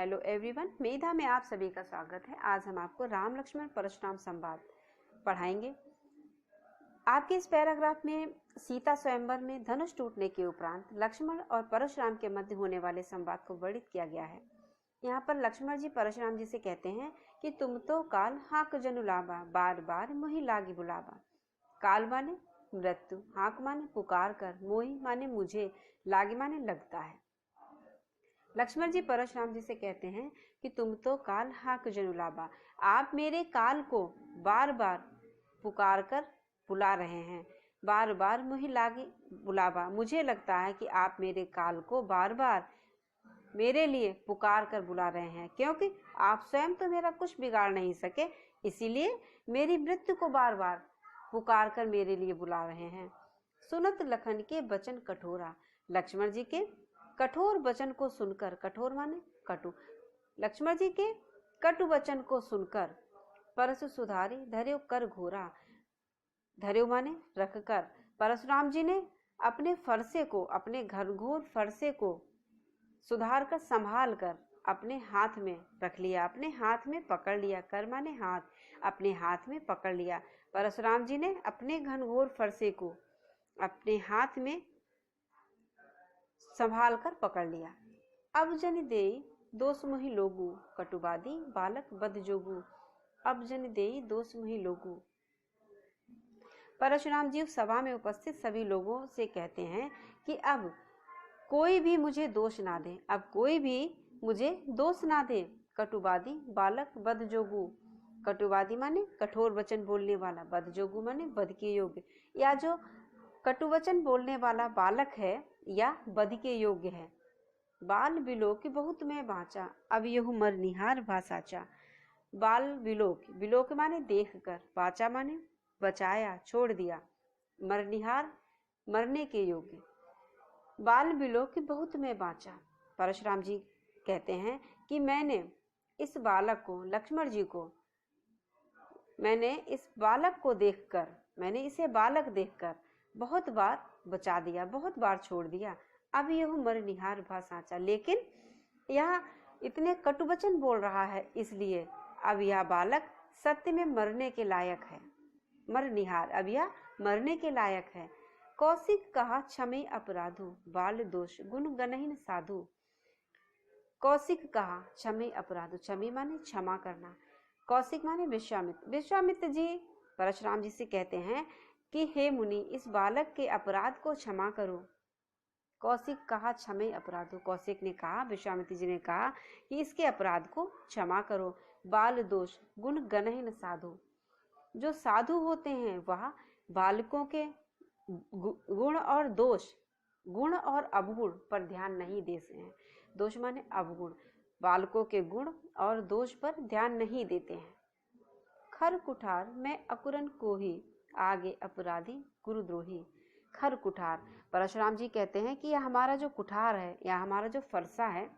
Hello everyone, मेधा में आप सभी का स्वागत है। आज हम आपको राम लक्ष्मण परशुराम संवाद पढ़ाएंगे। आपके इस पैराग्राफ में सीता स्वयंवर में धनुष टूटने के उपरांत लक्ष्मण और परशुराम के मध्य होने वाले संवाद को वर्णित किया गया है। यहाँ पर लक्ष्मण जी परशुराम जी से कहते हैं कि तुम तो काल हाक जनुलाबा, बार बार मोहि लागी बुलावा। काल माने मृत्यु, हाक माने पुकार कर, मोहि माने मुझे, लागी माने लगता है। लक्ष्मण जी परशुराम जी से कहते हैं कि तुम तो काल हाक जनुलाबा, आप मेरे काल को बार बार पुकार कर बुला रहे हैं। बार बार मुहि लागी बुलावा, मुझे लगता है कि आप मेरे काल को बार बार मेरे लिए पुकार कर बुला रहे हैं, क्योंकि आप स्वयं तो मेरा कुछ बिगाड़ नहीं सके, इसीलिए मेरी मृत्यु को बार बार पुकार कर मेरे लिए बुला रहे हैं। सुनत लखन के वचन कठोरा, लक्ष्मण जी के कठोर वचन को सुनकर, कठोर माने कटु, लक्ष्मण जी के कटु वचन को सुनकर परशु सुधारी धर्यो कर घोरा, धर्यो माने रखकर, परशुराम जी ने अपने फरसे को, अपने घनघोर फरसे को सुधार कर, संभाल कर अपने हाथ में रख लिया, अपने हाथ में पकड़ लिया। कर माने हाथ, अपने हाथ में पकड़ लिया। परशुराम जी ने अपने घनघोर फरसे को अपने हाथ में संभाल कर पकड़ लिया। अब जन देई दोष मुहि लोगु, कटुवादी बालक बद जोगु। अब जन देई दोष मुहि लोगु। परशुराम जी सभा में उपस्थित सभी लोगों से कहते हैं कि अब कोई भी मुझे दोष ना दे, अब कोई भी मुझे दोष ना दे। कटुवादी बालक बद जोगु, कटुवादी माने कठोर वचन बोलने वाला, बद जोगु माने बद के योग्य, या जो कटुवचन बोलने वाला बालक है या बद के योग्य है। बाल विलोक बहुत मैं बाँचा, अब यहु मर निहार भाषाचा। बाल विलोक, विलोक माने देख कर, बाचा माने बचाया, छोड़ दिया, मरनिहार मरने के योग्य। बाल विलोक बहुत मैं बाँचा। परशुराम जी कहते हैं कि मैंने इस बालक को, लक्ष्मण जी को, मैंने इस बालक को देखकर, मैंने इसे बालक देखकर बहुत बार बचा दिया, बहुत बार छोड़ दिया। अब यह मर निहार भा साचा, लेकिन यह इतने कटुवचन बोल रहा है, इसलिए अब यह बालक सत्य में मरने के लायक है। मर निहार, अब यह मरने के लायक है। कौशिक कहा क्षमे अपराधु, बाल दोष गुण गणहीन साधु। कौशिक कहा क्षमे अपराधु, क्षमे माने क्षमा करना, कौशिक माने विश्वामित्र। विश्वामित्र जी परशुराम जी से कहते हैं कि हे मुनि, इस बालक के अपराध को क्षमा करो। कौशिक कहा क्षमे अपराधो, कौशिक ने कहा, विश्वामित्र जी ने कहा कि इसके अपराध को क्षमा करो। बाल दोष गुण गणहीन साधु, जो साधु होते हैं वह बालकों के गुण और दोष, गुण और अवगुण पर ध्यान नहीं देते हैं। दोष माने अवगुण, बालकों के गुण और दोष पर ध्यान नहीं देते हैं। खर कुठार मैं अकुरन को ही, आगे अपराधी गुरुद्रोही। खर कुठार, परशुराम जी कहते हैं कि यह हमारा जो कुठार है, या हमारा जो फरसा है,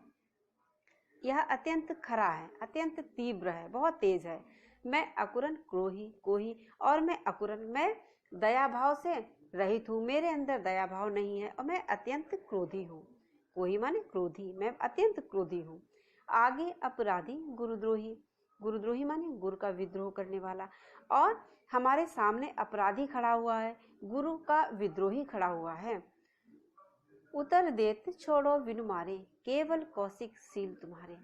यह अत्यंत खरा है, अत्यंत तीव्र है, बहुत तेज है। मैं अकुरन क्रोही, कोही, और मैं अकुरन, मैं दया भाव से रहित हूँ, मेरे अंदर दया भाव नहीं है, और मैं अत्यंत क्रोधी हूँ। कोही माने क्रोधी, मैं अत्यंत क्रोधी हूँ। आगे अपराधी गुरुद्रोही, गुरुद्रोही माने गुरु का विद्रोह करने वाला, और हमारे सामने अपराधी खड़ा हुआ है, गुरु का विद्रोही खड़ा हुआ है। उतर देत छोड़ो बिनु मारे, केवल कौशिक सील तुम्हारे।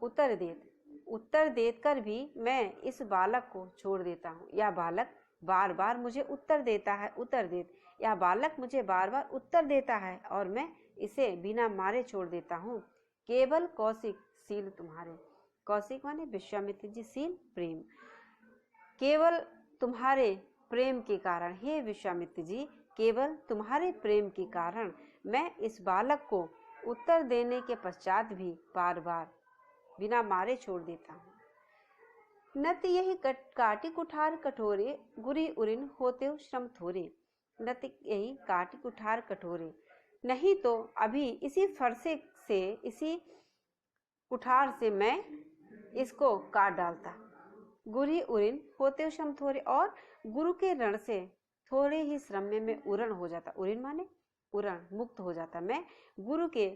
उतर देत, उत्तर देत कर भी मैं इस बालक को छोड़ देता हूँ। यह बालक बार बार मुझे उत्तर देता है, उत्तर देत, यह बालक मुझे बार बार उत्तर देता है और मैं इसे बिना मारे छोड़ देता हूँ। केवल कौशिक सील तुम्हारे, कौशिक माने विश्वामित्र जी, सील प्रेम, केवल तुम्हारे प्रेम के कारण, हे विश्वामित्र जी, केवल तुम्हारे प्रेम के कारण मैं इस बालक को उत्तर देने के पश्चात भी बार बार बिना मारे छोड़ देता हूँ। नत यही काटी कुठार कठोरे, गुरी उरिन होते श्रम थोरे। नत यही काटी कुठार कठोरे, नहीं तो अभी इसी फरसे से, इसी कुठार से मैं इसको काट डालता। गुरी उरिन होते श्रम थोरे, और गुरु के रण से थोड़े ही श्रम में मैं उरण हो जाता। उरिन माने उरण, मुक्त हो जाता। मैं गुरु के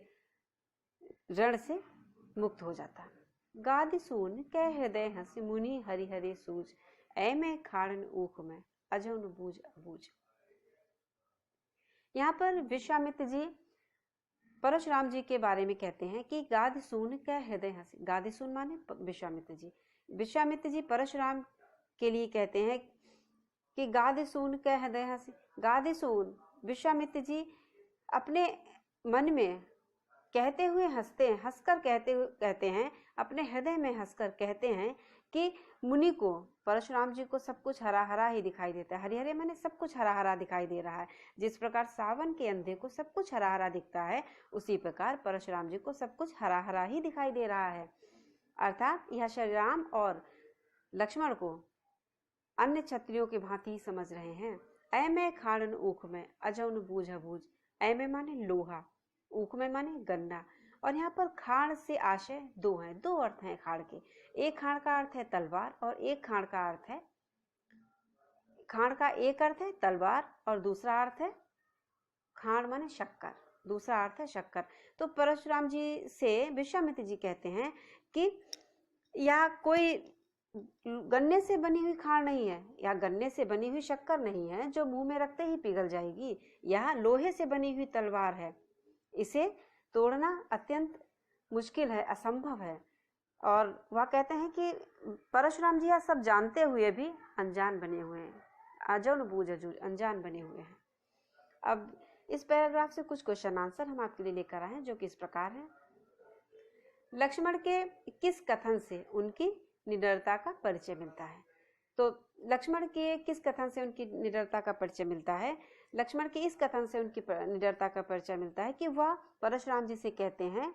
रण से मुक्त हो जाता। गादि सून कै हृदय हंस मुनि हरि हरे सूझ, ऐ मैं खाड़न ऊख में अजो न बूझ अबूझ। यहाँ पर विश्वामित्र जी परशुराम जी के बारे में कहते हैं कि गादि सून कै हृदय हंसी। गादि सून माने विश्वामित्र जी। विश्वामित्र जी परशुराम के लिए कहते हैं कि गादि सून कै हृदय हंसी। गादि सून विश्वामित्र जी अपने मन में कहते हुए हंसते हैं, हंसकर कहते हैं, अपने हृदय में हंसकर कहते हैं कि मुनि को, परशुराम जी को सब कुछ हरा हरा ही दिखाई देता है। हरे हरे माने सब कुछ हरा हरा दिखाई दे रहा है। जिस प्रकार सावन के अंधे को सब कुछ हरा हरा दिखता है, उसी प्रकार परशुराम जी को सब कुछ हरा हरा ही दिखाई दे रहा है। अर्थात यह श्री राम और लक्ष्मण को अन्य क्षत्रियों के भांति ही समझ रहे हैं। ऐ मैं खाड़न ऊख में अजो न बूझ अबूझ। ऐ में माने लोहा, ऊख में माने गन्ना। और यहाँ पर खाड़ से आशय दो हैं, दो अर्थ हैं खाड़ के। एक खाड़ का अर्थ है तलवार और एक खाड़ का अर्थ है, खाड़ का एक अर्थ है तलवार और दूसरा अर्थ है खाड़ माने शक्कर, दूसरा अर्थ है शक्कर। तो परशुराम जी से विश्वामित्र जी कहते हैं कि यह कोई गन्ने से बनी हुई खाड़ नहीं है, या गन्ने से बनी हुई शक्कर नहीं है जो मुंह में रखते ही पिघल जाएगी। यह लोहे से बनी हुई तलवार है, इसे तोड़ना अत्यंत मुश्किल है, असंभव है। और वह कहते हैं कि परशुराम जी यह सब जानते हुए भी अनजान बने हुए हैं, अजो न बूझ अबूझ, अनजान बने हुए हैं। अब इस पैराग्राफ से कुछ क्वेश्चन आंसर हम आपके लिए लेकर आए हैं, जो कि इस प्रकार है। लक्ष्मण के किस कथन से उनकी निडरता का परिचय मिलता है? तो लक्ष्मण के किस कथन से उनकी निडरता का परिचय मिलता है? लक्ष्मण के इस कथन से उनकी निडरता का परिचय मिलता है कि वह परशुराम जी से कहते हैं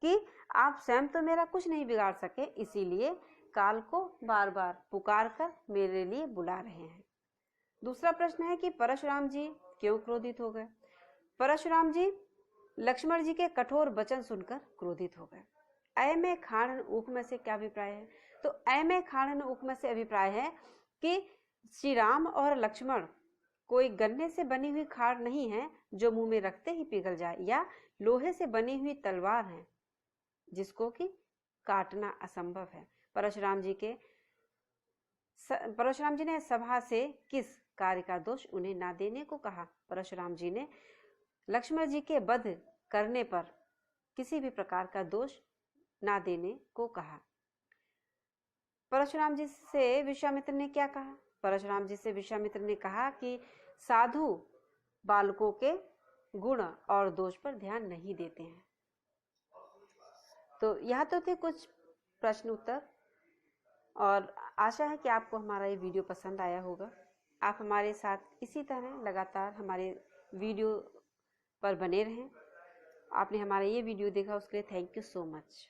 कि आप स्वयं तो मेरा कुछ नहीं बिगाड़ सके, इसीलिए काल को बार बार पुकार कर मेरे लिए बुला रहे हैं। दूसरा प्रश्न है कि परशुराम जी क्यों क्रोधित हो गए? परशुराम जी लक्ष्मण जी के कठोर वचन सुनकर क्रोधित हो गए। ऐ में खाड़न ऊख में से क्या अभिप्राय है? तो ऐ में खाड़न ऊख में से अभिप्राय है कि श्री राम और लक्ष्मण कोई गन्ने से बनी हुई खाड़ नहीं है जो मुंह में रखते ही पिघल जाए, या लोहे से बनी हुई तलवार है जिसको कि काटना असंभव है। परशुराम जी ने सभा से किस कार्य का दोष उन्हें ना देने को कहा? परशुराम जी ने लक्ष्मण जी के वध करने पर किसी भी प्रकार का दोष ना देने को कहा। परशुराम जी से विश्वामित्र ने क्या कहा? परशुराम जी से विश्वामित्र ने कहा कि साधु बालकों के गुण और दोष पर ध्यान नहीं देते हैं। तो यह तो थे कुछ प्रश्न उत्तर, और आशा है कि आपको हमारा ये वीडियो पसंद आया होगा। आप हमारे साथ इसी तरह लगातार हमारे वीडियो पर बने रहें। आपने हमारा ये वीडियो देखा, उसके लिए थैंक यू सो मच।